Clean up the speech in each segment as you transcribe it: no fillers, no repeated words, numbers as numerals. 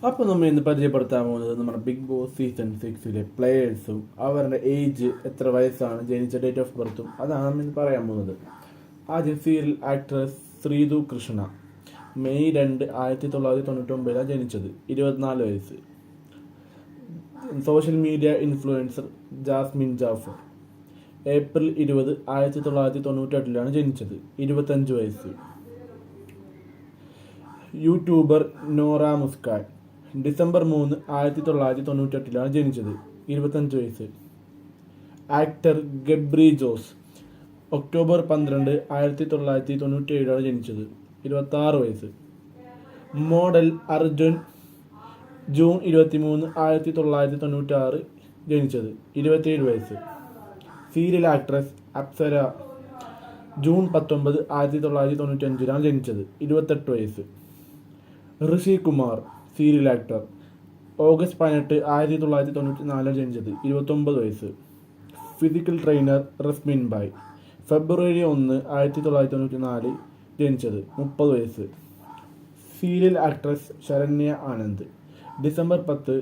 അപ്പോൾ നമ്മൾ ഇന്ന് പരിചയപ്പെടുത്താൻ പോകുന്നത് നമ്മുടെ ബിഗ് ബോസ് സീസൺ 6 പ്ലെയേഴ്സും അവരുടെ ഏജ് എത്ര വയസ്സാണ്, ജനിച്ച ഡേറ്റ് ഓഫ് ബർത്തും അതാണ് നമ്മൾ ഇന്ന് പറയാൻ പോകുന്നത്. ആദ്യം serial actress Sreethu Krishna, May 2, 1999 ജനിച്ചത്, 24 വയസ്സ്. Social media influencer Jasmin Jaffar, April 20, 1998 ജനിച്ചത്, 25 വയസ്സ്. യൂട്യൂബർ നോറ മുസ്കാൻ, ഡിസംബർ 3, 1998 ജനിച്ചത്, 25 വയസ്സ്. ആക്ടർ ഗബ്രി ജോസ്, ഒക്ടോബർ 12, 1997 ജനിച്ചത്, 26 വയസ്സ്. മോഡൽ അർജുൻ, ജൂൺ 23, 1996 ജനിച്ചത്, 27 വയസ്സ്. സീരിയൽ ആക്ട്രസ് അപ്സര, ജൂൺ 19, 1995 ജനിച്ചത്, 28 വയസ്സ്. ഋഷി കുമാർ, സീരിയൽ ആക്ടർ, ഓഗസ്റ്റ് 18, 1994 ജനിച്ചത്, 29 വയസ്സ്. ഫിസിക്കൽ ട്രെയിനർ റസ്മിൻ ബായ്, ഫെബ്രുവരി 1, 1994 ജനിച്ചത്, 30 വയസ്സ്. Serial actress Saranya Anand, December 10,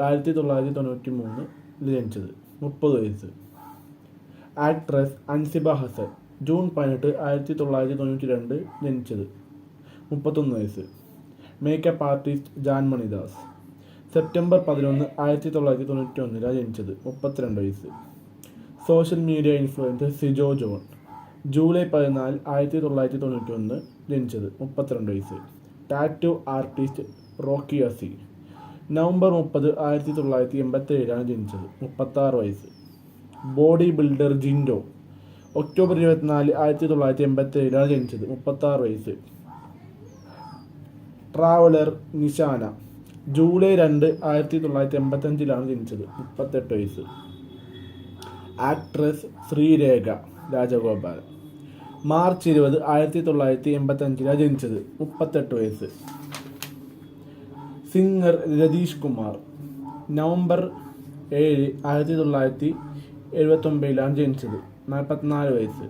1993 ജനിച്ചത്, 30 വയസ്സ്. ആക്ട്രസ് അൻസിബ ഹസൻ, ജൂൺ 18, 1992 ജനിച്ചത്, 31 വയസ്സ്. Makeup artist Janmoni Das, September 11, 1991 ജനിച്ചത്, 32 വയസ്സ്. Social media influencer Sijo John, July 14, 1991 ജനിച്ചത്, 32 വയസ്സ്. Tattoo artist Rocky Asi, November 30, 1987 ജനിച്ചത്, 36 വയസ്സ്. ബോഡി ബിൽഡർ ജിൻഡോ, ഒക്ടോബർ 24, 1987 ജനിച്ചത്, 36 വയസ്സ്. ട്രാവലർ നിഷാന, ജൂലൈ 2, 1985 ജനിച്ചത്, 38 വയസ്സ്. ആക്ട്രസ് ശ്രീരേഖ രാജഗോപാൽ, മാർച്ച് 20, 1985 ജനിച്ചത്, 38 വയസ്സ്. സിംഗർ രതീഷ് കുമാർ, നവംബർ 7, 1979 ജനിച്ചത്, 44 വയസ്സ്.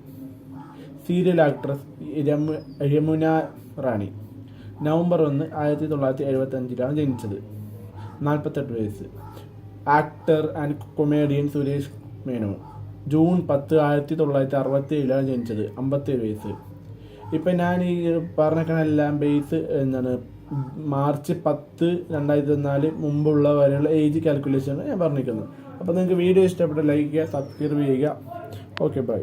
സീരിയൽ ആക്ട്രസ് യമുന റാണി, നവംബർ 1, 1975 ജനിച്ചത്, 48 വയസ്സ്. Actor and comedian Suresh Menon, June 10, 1967 ജനിച്ചത്, 57 വയസ്സ്. ഇപ്പം ഞാൻ ഈ പറഞ്ഞെല്ലാം ബേസ് എന്താണ് മാർച്ച് 10, 2004 മുമ്പുള്ള വരെയുള്ള ഏജ് കാൽക്കുലേഷനാണ് ഞാൻ പറഞ്ഞിരിക്കുന്നത്. അപ്പോൾ നിങ്ങൾക്ക് വീഡിയോ ഇഷ്ടപ്പെട്ട ലൈക്ക് ചെയ്യുക, സബ്സ്ക്രൈബ് ചെയ്യുക. Okay, by.